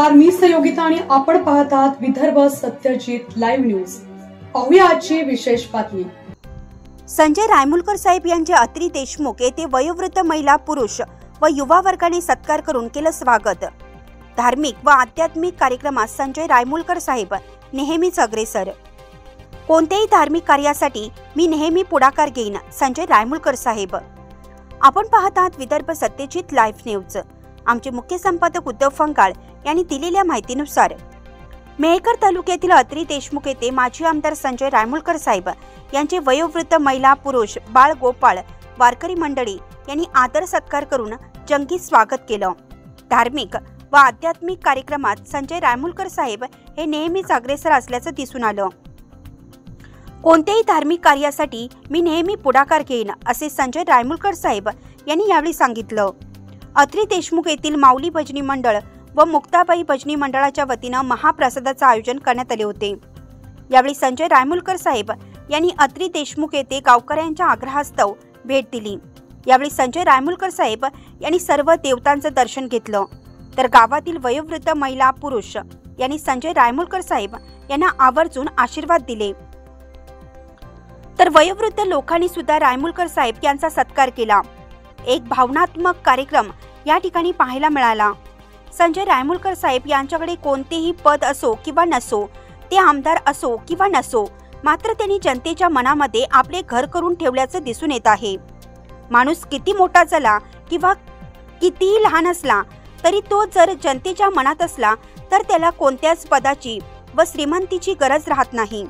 नमस्कार, मी सहयोगिता आणि आपण पाहत आहात विदर्भ सत्यजित लाईव्ह न्यूज। पाहूया आजची विशेष बातमी। संजय रायमुलकर साहेब यांचे अत्री देशमुख येथे वयोवृद्ध महिला, पुरुष व युवा वर्गाने सत्कार करून केलं स्वागत। धार्मिक व आध्यात्मिक कार्यक्रमात संजय रायमुलकर साहेब नेहमीच अग्रेसर। कोणत्याही धार्मिक कार्यासाठी मी नेहमी पुढाकार घेईन, संजय रायमुलकर साहेब। आपण पाहत आहात विदर्भ सत्यजित लाईव्ह न्यूज। आमचे मुख्य संपादक उद्धव फंगाळ यांनी दिलेल्या माहितीनुसार मेहकर तालुक्यातील अत्री देशमुख येथे माजी आमदार संजय रायमुलकर साहेब यांचे वयोवृद्ध महिला, पुरुष, बाळ, गोपाळ, वारकरी मंडळी यांनी आदर सत्कार करून जंगी स्वागत केलं। धार्मिक व आध्यात्मिक कार्यक्रमात संजय रायमुलकर साहेब हे नेहमीच अग्रेसर असल्याचं दिसून आलं। कोणत्याही धार्मिक कार्यासाठी मी नेहमी पुढाकार घेईन, असे संजय रायमुलकर साहेब यांनी यावेळी सांगितलं। अत्री देशमुख येथील माऊली भजनी मंडळ व मुक्ताबाई भजनी मंडळाच्या वतीनं महाप्रसादाचं आयोजन करण्यात आले होते। यावेळी संजय रायमुलकर साहेब यांनी अत्री देशमुख येथे गावकऱ्यांच्या आग्रहास्तव भेट दिली। यावेळी संजय रायमुलकर साहेब यांनी सर्व देवतांचं दर्शन घेतलं, तर गावातील वयोवृद्ध महिला, पुरुष यांनी संजय रायमुलकर साहेब यांना आवर्जून आशीर्वाद दिले। तर वयोवृद्ध लोकांनी सुद्धा रायमुलकर साहेब यांचा सत्कार केला। एक भावनात्मक कार्यक्रम या ठिकाणी पाहायला मिळाला। संजय रायमुलकर साहेब यांच्याकडे कोणतेही पद असो किंवा नसो, ते आमदार असो किंवा नसो, मात्र त्यांनी जनतेच्या मनामध्ये आपले घर करून ठेवल्याचं दिसून येत आहे। माणूस किती मोठा झाला किंवा कितीही लहान असला तरी तो जर जनतेच्या मनात असला तर त्याला कोणत्याच पदाची व श्रीमंतीची गरज राहत नाही।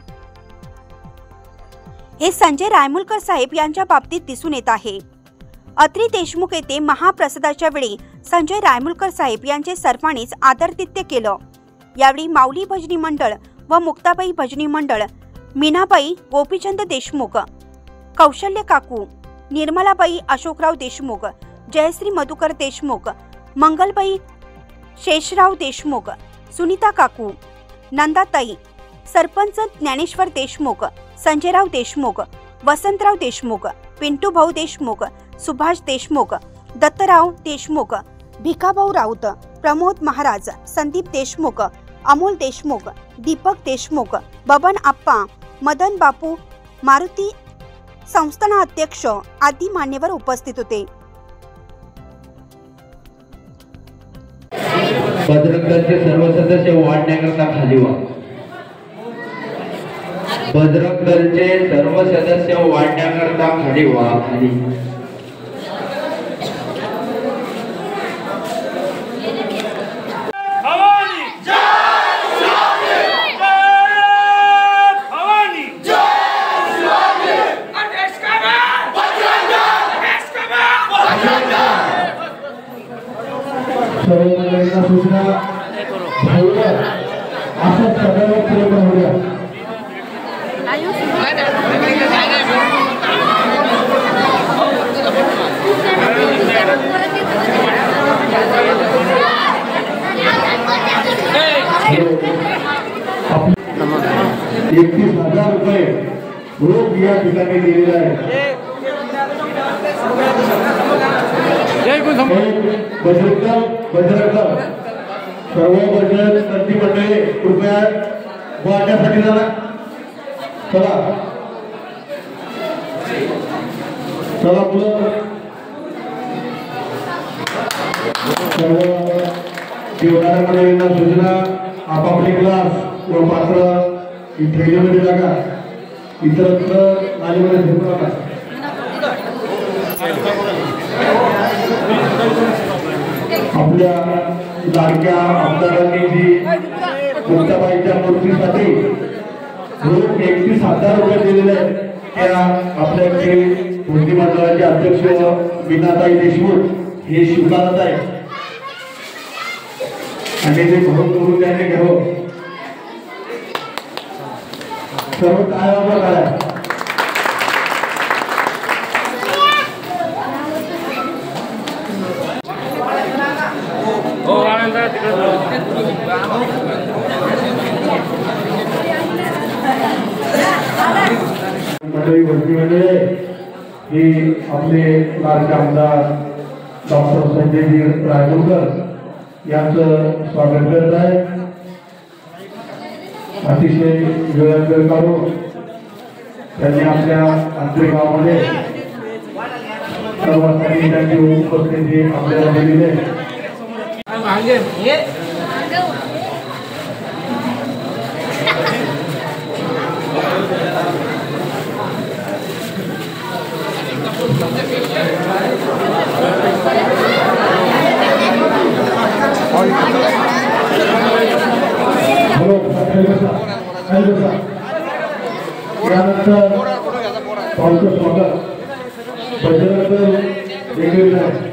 हे संजय रायमुलकर साहेब यांच्या बाबतीत दिसून येत आहे। अत्री देशमुख येथे महाप्रसादाच्या वेळी संजय रायमुलकर साहेब यांचे सर्वांनीच आदरातिथ्य केलं। यावेळी माऊली भजनी मंडळ व मुक्ताबाई भजनी मंडळ, मीनाबाई गोपीचंद देशमुख, कौशल्य काकू, निर्मलाबाई अशोकराव देशमुख, जयश्री मधुकर देशमुख, मंगलबाई शेषराव देशमुख, सुनीता काकू, नंदाताई, सरपंच ज्ञानेश्वर देशमुख, संजयराव देशमुख, वसंतराव देशमुख, पिंटू भाऊ देशमुख, सुभाष देशमुख, दत्तराव देशमुख, भिकाभाऊ राऊत, प्रमोद महाराज, संदीप देशमुख, अमोल देशमुख, दीपक देशमुख, बबन आप्पा, मदन बापू, मारुती संस्थानाध्यक्ष आदी मान्यवर उपस्थित होते। बजरंग दलचे सर्व सदस्य वाढण्याकरता खाली व्हा। बजरंग दलचे सर्व सदस्य वाढण्याकरता खाली व्हा। खाली सूचना असं सदैव प्रयत्न होऊया। ₹31,000 रोख या ठिकाणी दिलेला आहे। बजरंग सर्व बजरंग दलची मंडळी कृपया वाढण्यासाठी चला चला चला मुलं। सर्व देवदार मंडळींना सूचना, आपापले क्लास व पात्र ट्रेनमध्ये लागा, इतरत्र नालीमध्ये झोपू नका। आपल्या लाडक्या आमदारांनी जी मुक्ताबाईच्या मूर्तीसाठी रोख ₹31,000 दिलेले आहेत, त्या आपल्या भजनी मंडळाचे अध्यक्ष मीनाताई देशमुख हे स्वीकारत आहे आणि ते भरून त्यांनी घ्यावं। सर्व काय वापर करा। मंडळी भरती मंडळी ही आपले लाडके आमदार डॉक्टर संजय रायमुलकर यांचं स्वागत करत आहे। अतिशय वेळ काढून त्यांनी आपल्या अंतर्गावामध्ये सर्वांसाठी त्यांची उपस्थिती आपल्याला दिली आहे। यानंतर पावसाचं स्वागत बजरंग वेगवेगळे आहे।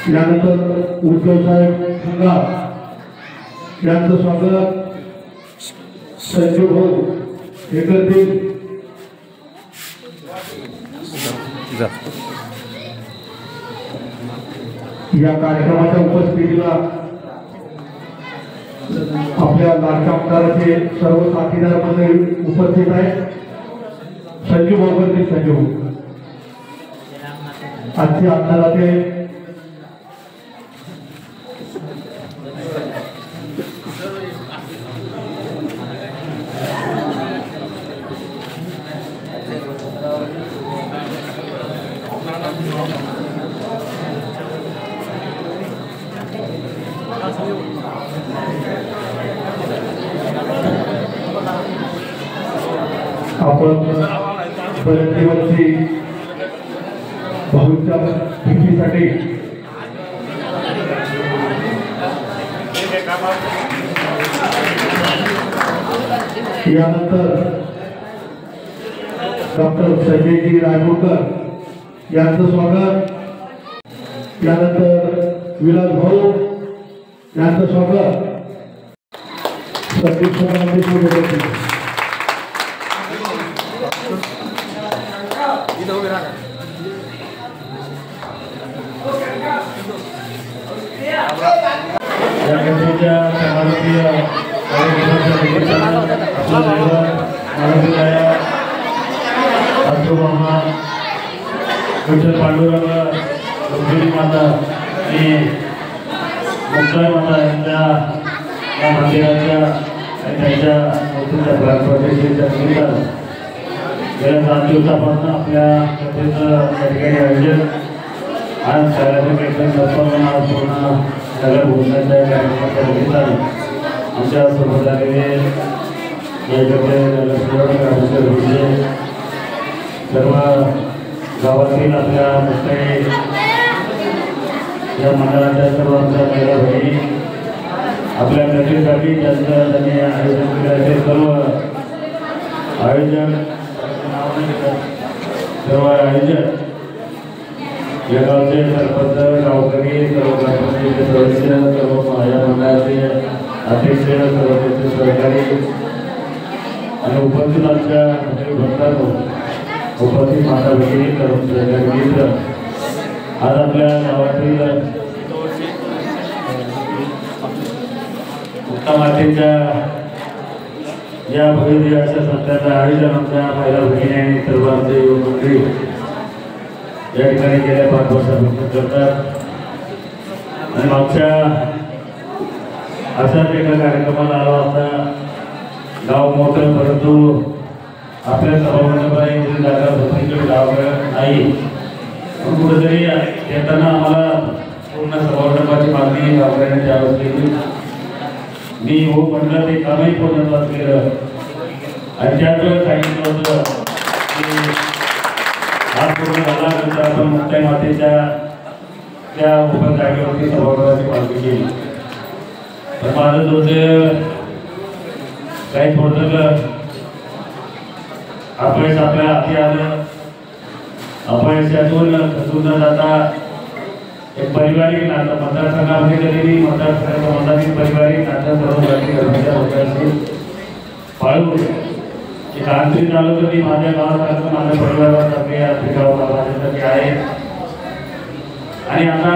यानंतर उद्धव साहेब खंगार यांचं स्वागत संजू भाऊ हे करतील। या कार्यक्रमाच्या उपस्थितीला आपल्या लाडक्या आमदाराचे सर्व साथीदार मंडळी उपस्थित आहेत। संजू भाऊ करतील। संजू आजचे आमदाराचे आपण बरेचवरची बहुच्या भीतीसाठी यानंतर डॉक्टर संजयजी रायमुळकर यांचं स्वागत। यानंतर विलास भाऊ यांचं स्वागत। संदीप पांडुरंग माता आणि मुक्ताई माता यांच्या मंदिराच्या आणि त्यांच्या मूर्तीच्या प्राणप्रतिष्ठेच्या निमित्तानं गेल्या 7 दिवसापासून आपल्या त्या ठिकाणी आयोजन आज सगळ्यांनी एकदम दर्पण आज पूर्ण सगळ्या भोजनाच्या कार्यक्रमाच्या निमित्तानं आमच्या सोबत आलेले सर्व गावातील आपल्या मुक्ताई या मंडळाच्या सर्व आमच्या महिला बहिणी आपल्या गतीसाठी ज्यांचं त्यांनी आयोजन केलं ते सर्व आयोजक सर्व आयोजक या गावचे सरपंच गावकरी सर्व ग्रामपंचायतीचे सदस्य सर्व या मंडळाचे अध्यक्ष सर्व त्यांचे सहकारी आणि उपस्थित आमच्या भक्तांनो उपस्थित माता भगिनी सर्व सहकारी मित्र आज आपल्या गावातील मुक्ता मातेच्या या भव्य अशा सत्याचं आयोजन आमच्या महिला भगिनी आणि सर्व आमचे युवक मंडळी या ठिकाणी गेल्या 5 वर्षापासून करतात। आणि मागच्या अशाच एका कार्यक्रमाला आलो होता। गाव मोठं परंतु आपल्या सभामंडपाची जागा दुसरीकडे गावाकडे नाही। कुठेतरी येताना आम्हाला पूर्ण सभामंडपाची मागणी गावकऱ्यांनी त्यावेळेस केली। मी हो म्हटलं ते कामही पूर्णत्वास केलं आणि त्याच वेळेस सांगितलं होतं की हा पूर्ण झाल्यानंतर आपण मुक्ताई मातेच्या त्या उभ्या जागेवरती सभागृहाची पालखी केली। तर माझं दुर्दैव काही थोडं अपयश आपल्या हाती आलं। अपयशातून खचून न जाता एक पारिवारिक नातं मतदारसंघामध्ये कधी मतदारसंघामध्ये पारिवारिक नातं सर्व लोकांशी पाळून एक आंतरिक आलो तर मी माझ्या गावासारखं माझ्या परिवारासारखे आपल्या गावासाठी आहे. आणि आता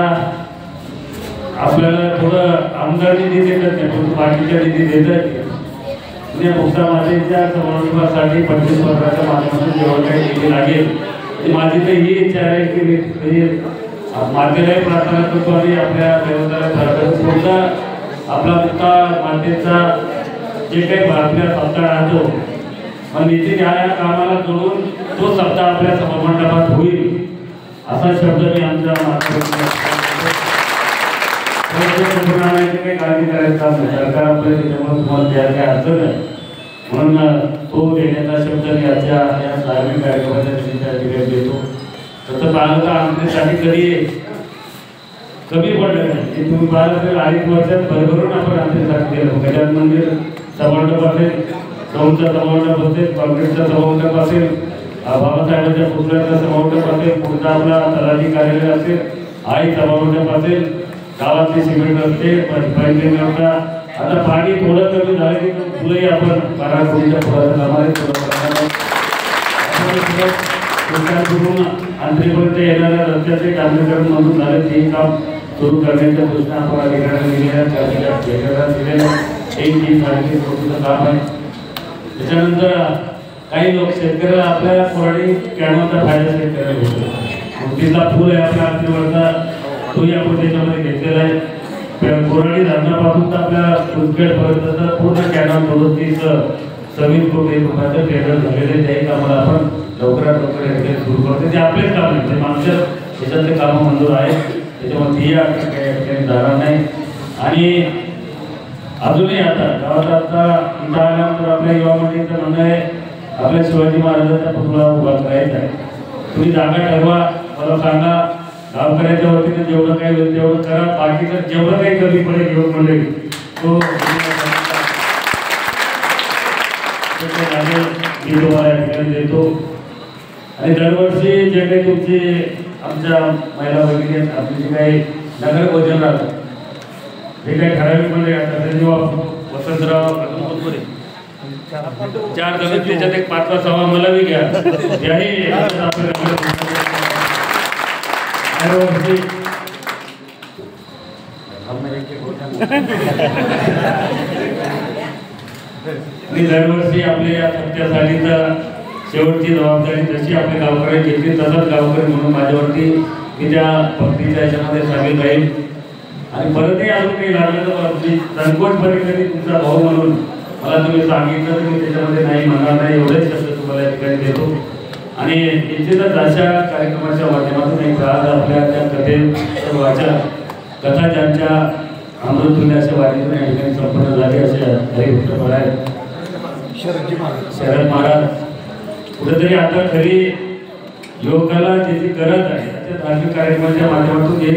आपल्याला थोडं आमदार निधी देतात नाही पण पार्टीच्या निधी देतात. पुण्या मुक्ता मातेच्या संवर्धनासाठी 25 वर्षाच्या माध्यमातून जेवढं काही निधी लागेल माझी तर ही इच्छा आहे की मातेलाही प्रार्थना करतो आणि आपल्या देवताला प्रार्थना सुद्धा आपला मुक्ता मातेचा जे काही आपल्या सप्ताह राहतो पण निश्चित या कामाला जोडून तो सप्ताह आपल्या सभामंडपात होईल असा शब्द मी आमच्या काही काळजी करायचा सरकार आपल्या त्याच्यामुळे तुम्हाला द्यायला काही अडचण आहे म्हणून तो देण्याचा शब्द मी आजच्या या धार्मिक कार्यक्रमाच्या देतो. तसं पाहिलं तर आमच्यासाठी कधी कमी पडलं नाही. तुम्ही पाहिलं तर 2.5 वर्षात भरभरून आपण आमच्यासाठी केलं. गजानन मंदिर सभामंडप असेल, चौलचा सभामंडप असेल, कॉन्क्रीटचा सभामंडप असेल, बाबासाहेबांच्या पुतळ्याचा सभामंडप असेल, पुढचा आपला तलाठी कार्यालय असेल, आई सभामंडप असेल, गावातले सिमेंट रस्ते पाईपलाईन रस्ता. आता पाणी थोडं कमी झालं की फुलंही आपण 12 कोटीच्या पुढाचं कामाला करून आंतरिकपर्यंत येणाऱ्या रस्त्याचे डांबरीकरण मधून झालं तेही काम सुरू करण्याच्या सूचना आपण अधिकाऱ्यांना दिलेल्या दिलेल्या 1-3 कोटीचं काम आहे. त्याच्यानंतर काही लोक शेतकऱ्याला आपल्या कोरडी कॅनोचा फायदा शेतकऱ्याला होतो. तिथला फुल आहे आपल्या आंतरीवरचा तोही आपण त्याच्यामध्ये घेतलेला आहे. कोरडी धरणापासून तर आपल्या कुसखेडपर्यंत पूर्ण कॅनॉन 27 कोटी रुपयाचं टेंडर झालेले त्याही कामाला आपण लवकरात लवकर सुरू करतो. ते आपलेच काम आहे ते मागच्या याच्यातले कामं मंजूर आहेत त्याच्यामध्ये ती काही जाणार नाही. आणि अजूनही आता गावात आता इथं आल्यानंतर आपल्या युवा मंडळीचं म्हणणं आहे आपल्या शिवाजी महाराजांचा पुतळा उभा करायचा आहे. तुम्ही जागा ठरवा मला सांगा गावकऱ्याच्या वतीने जेवढं काही होईल तेवढं करा. बाकीचं जेवढं काही कमी पडेल युवक मंडळी तो मी तुम्हाला या ठिकाणी देतो. आणि दरवर्षी जे काही तुमची आमच्या महिला भगिनी आहेत आपली जे काही नगर भोजन राहतं जे काही ठराविक मध्ये असतात जेव्हा वसंतराव 4 जण त्याच्यात एक 5वा 6वा मला बी घ्या त्याही दरवर्षी आपल्या या सत्यासाठीचा शेवटची जबाबदारी जशी आपल्या गावकऱ्यांनी घेतली तसंच गावकरी म्हणून माझ्यावरती मी त्या भक्तीच्या याच्यामध्ये सामील राहील. आणि परतही अजून काही लागलं तर तुम्ही संकोचपणे कधी तुमचा भाऊ म्हणून मला तुम्ही सांगितलं तर मी त्याच्यामध्ये नाही म्हणणार नाही एवढेच शब्द तुम्हाला या ठिकाणी देतो. आणि निश्चितच अशा कार्यक्रमाच्या माध्यमातून एक आज आपल्या त्या कथेचं वाचन कथा ज्यांच्या अमृतुल्याच्या वारीतून या ठिकाणी संपन्न झाली असे हरिभक्त महाराज शरद महाराज कुठेतरी आता खरी युवकाला ज्याची गरज आहे त्या धार्मिक कार्यक्रमाच्या माध्यमातून हे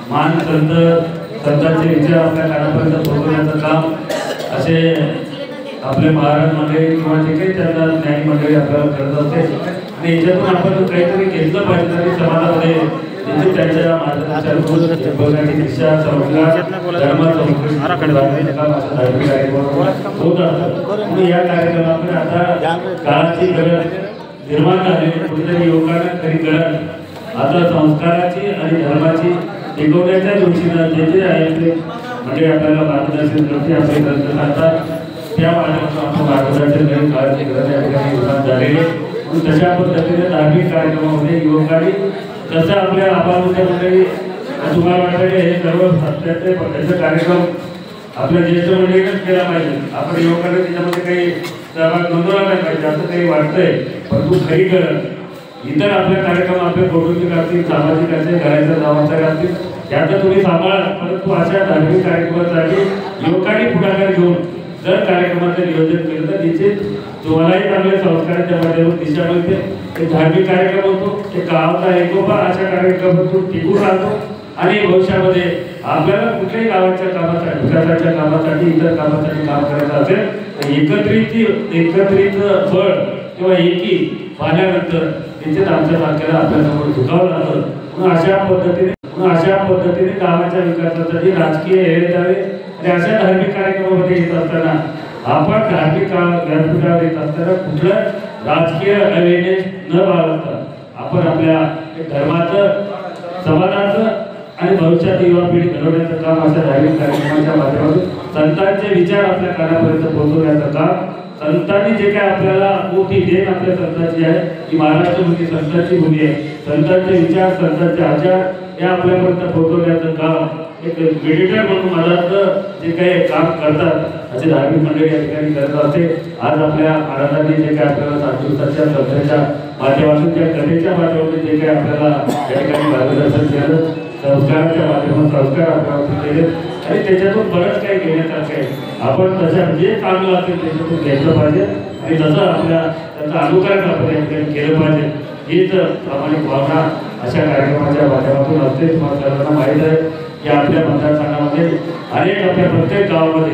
मान संतांचे विचार आपल्या कानापर्यंत पोहोचवण्याचं काम असे आपले महाराज मंडळी किंवा जे काही त्यांना ज्ञानी मंडळी आपल्याला करत असते. आणि याच्यातून आपण काहीतरी घेतलं पाहिजे तरी समाजामध्ये त्यांच्या मार्गदर्शनाची दिशा संस्कार धर्म संस्कृती होत असतं. या कार्यक्रमामध्ये आता काळाची गरज निर्माण झाली कुठेतरी युवकांना खरी गरज आता संस्काराची आणि धर्माची टिकवण्याच्या दृष्टीनं जे जे आहे ते म्हणजे आपल्याला मार्गदर्शन करते आपले ग्रंथ सांगतात त्या माध्यमातून आपण मार्गदर्शन करून काळाची गरज या ठिकाणी निर्माण झालेली. म्हणून तशा पद्धतीने धार्मिक कार्यक्रमामध्ये युवकांनी जसं आपल्या आबामध्ये तुम्हाला वाटतं हे सर्व सत्याचे त्याचा कार्यक्रम आपल्या ज्येष्ठ मंडळीनेच केला पाहिजे. आपण युवकांना त्याच्यामध्ये काही सहभाग नोंदवला नाही पाहिजे असं काही वाटतंय. परंतु खरी गरज इतर आपले कार्यक्रम आपले कौटुंबिक असतील सामाजिक असतील घराच्या जबाबदारी असतील त्याचं तुम्ही सांभाळा. परंतु अशा धार्मिक कार्यक्रमासाठी युवकांनी पुढाकार घेऊन जर कार्यक्रमाचं नियोजन केलं तर निश्चित तुम्हालाही चांगले संस्काराच्या माध्यमातून दिशा मिळते. एक धार्मिक कार्यक्रम होतो एक गावाचा एकोपा अशा कार्यक्रमातून टिकून राहतो. आणि भविष्यामध्ये आपल्याला कुठल्याही गावाच्या कामासाठी विकासाच्या कामासाठी इतर कामासाठी काम करायचं असेल तर एकत्रित बळ किंवा एकी पाहिल्यानंतर निश्चित आमच्या सारख्याला आपल्यासमोर झुकावं लागतं. म्हणून अशा पद्धतीने म्हणून अशा पद्धतीने गावाच्या विकासासाठी राजकीय हे द्यावे आणि अशा धार्मिक कार्यक्रमामध्ये येत असताना आपण धार्मिक व्यासपीठावर येत असताना कुठलं राजकीय अवेअरनेस न बाळगता आपण आपल्या धर्माचं, समाजाचं आणि भविष्यात युवा पिढी घडवण्याचं काम अशा धार्मिक कार्यक्रमाच्या माध्यमातून संतांचे विचार आपल्या कानापर्यंत पोहोचवण्याचं काम, संतांनी जे काय आपल्याला मोठी देण आपल्या संतांची आहे ही महाराष्ट्र भूमी संतांची भूमी आहे. संतांचे विचार, संतांचे आचार हे आपल्यापर्यंत पोहोचवण्याचं काम एक मेडिटर म्हणून महाराष्ट्र जे काही काम करतात असे धार्मिक मंडळी या ठिकाणी करत असते. आज आपल्या महाराजांनी जे काही आपल्याला 7 दिवसाच्या सत्राच्या माध्यमातून त्या कथेच्या माध्यमातून जे काही आपल्याला या ठिकाणी मार्गदर्शन केलं, संस्काराच्या माध्यमातून संस्कार आपल्याला केले आणि त्याच्यातून बरंच काही घेण्यासारखं आहे. आपण तशा जे चांगलं असेल त्याच्यातून घ्यायचं पाहिजे आणि तसं आपल्या त्याचं अनुकरण आपण या ठिकाणी केलं पाहिजे. हीच प्रामाणिक भावना अशा कार्यक्रमाच्या माध्यमातून असते. तुम्हाला सर्वांना माहीत आहे की आपल्या मतदारसंघामध्ये अनेक आपल्या प्रत्येक गावामध्ये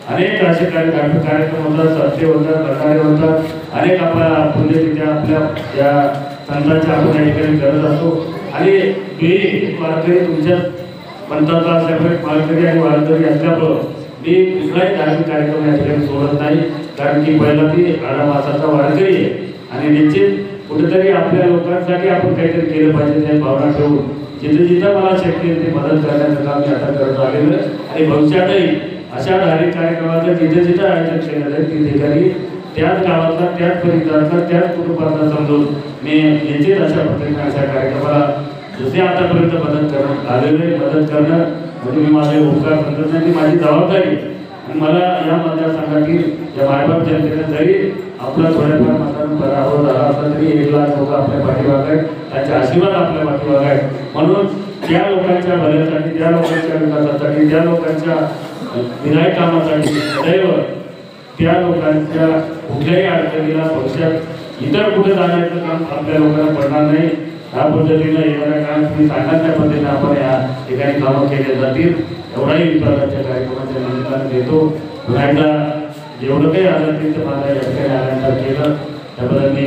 अनेक असे कार्यक्रम होतात, सत्य होतात, प्रकारे होतात, अनेक आपल्या पुण्यतिथ्या आपल्या या संतांच्या आपण या ठिकाणी करत असतो. आणि मी वारकरी तुमच्या पंथाचा असल्यामुळे वारकरी आणि वारकरी असल्यामुळं मी कुठलाही धार्मिक कार्यक्रम या ठिकाणी सोडत नाही. कारण की पहिला ती 18 मासाचा वारकरी आहे आणि निश्चित कुठेतरी आपल्या लोकांसाठी आपण काहीतरी केलं पाहिजे त्या भावना ठेवून जिथे जिथं मला शक्य आहे ते मदत करण्याचं काम मी आता करत आलेलं आहे. आणि भविष्यातही अशा धार्मिक कार्यक्रमाचं जिथे जिथं आयोजन केलं जाईल ती ठिकाणी त्याच गावातला, त्याच परिसरातला, त्याच कुटुंबातला समजून मी निश्चित अशा पद्धतीने अशा कार्यक्रमाला जसे आतापर्यंत मदत करणं आलेलं मदत करणं म्हणजे मी माझे उपकार समजत नाही, ती माझी जबाबदारी. आणि मला या मतदारसंघातील या मायबाप जनतेने जरी आपला थोड्याफार मतदान पराभव झाला असला तरी 1 लाख लोक आपल्या पाठीमागे आहेत, त्यांचे आशीर्वाद आपल्या पाठीमागे आहेत. म्हणून त्या लोकांच्या भल्यासाठी, त्या लोकांच्या विकासासाठी, त्या लोकांच्या विधायक कामासाठी सदैव त्या लोकांच्या कुठल्याही अडचणीला भविष्यात इतर कुठे जाण्याचं काम आपल्या लोकांना पडणार नाही. या पद्धतीनं येणाऱ्या काळात तुम्ही सांगाल त्या पद्धतीने आपण या ठिकाणी कामं केले जातील एवढाही विश्वासाच्या कार्यक्रमाच्या निमित्ताने देतो. पुन्हा एकदा जेवढं काही आलं ते माझ्या या ठिकाणी आल्यानंतर केलं त्याबद्दल मी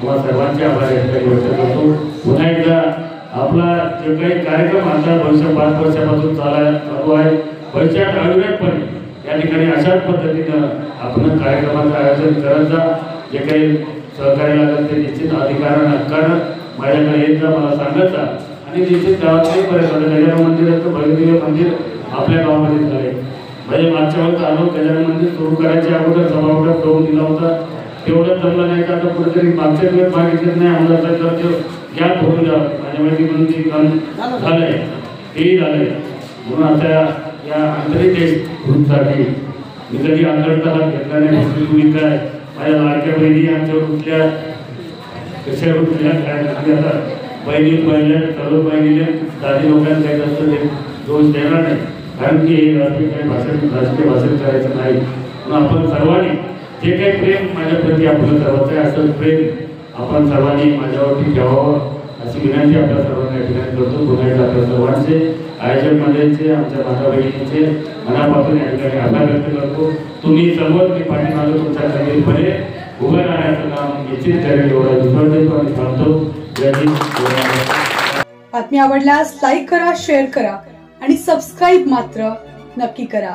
तुम्हाला सर्वांचे आभार या ठिकाणी व्यक्त करतो. पुन्हा एकदा आपला जे काही कार्यक्रम आता भविष्य 5 वर्षापासून चालू आहे, भविष्यात अविरतपणे या ठिकाणी अशाच पद्धतीनं आपण कार्यक्रमाचं आयोजन करत जा. जे काही सहकार्य लागेल ते निश्चित अधिकारानं हक्कानं माझ्याकडे येत जा, मला सांगत जा. आणि निश्चित गावातही बरेच गजानन मंदिराचं भगवतीय मंदिर आपल्या गावामध्ये झाले. म्हणजे मागच्या वेळेस आलो गजानन मंदिर सुरू करायच्या अगोदर सभागृहात करून दिला होता, तेवढं जमलं नाही. तर आता कुठेतरी मागच्या वेळेस मागितलेच नाही आम्हाला तर गॅप होऊन द्या माझ्या माहिती म्हणून ते काम झालंय, तेही झालंय. म्हणून आता या आंतरिक ग्रुपसाठी मी कधी आंतरता हात घेतला नाही. तुम्ही काय माझ्या लाडक्या बहिणी आमच्यावर उठल्या कशा उठल्या काय आता बहिणी पहिल्या सर्व बहिणीने दादी लोकांना काही जास्त दोष देणार नाही. कारण की हे काही राजकीय भाषण करायचं नाही. म्हणून आपण सर्वांनी जे काही प्रेम माझ्याप्रती आपलं सर्वांचं आहे असं प्रेम आपण सर्वांनी माझ्यावरती ठेवावं अशी विनंती आपल्या सर्वांना या ठिकाणी करतो. पुन्हा एकदा आपल्या सर्वांचे आयोजन मंडळीचे आमच्या माता बहिणींचे मनापासून या ठिकाणी आभार व्यक्त करतो. तुम्ही समोर मी पाठीमागं तुमच्या सगळीपणे उभं राहण्याचं काम निश्चित करेल एवढा विश्वास देतो आणि सांगतो. बातमी आवडल्यास लाईक करा, शेअर करा आणि सबस्क्राईब मात्र नक्की करा.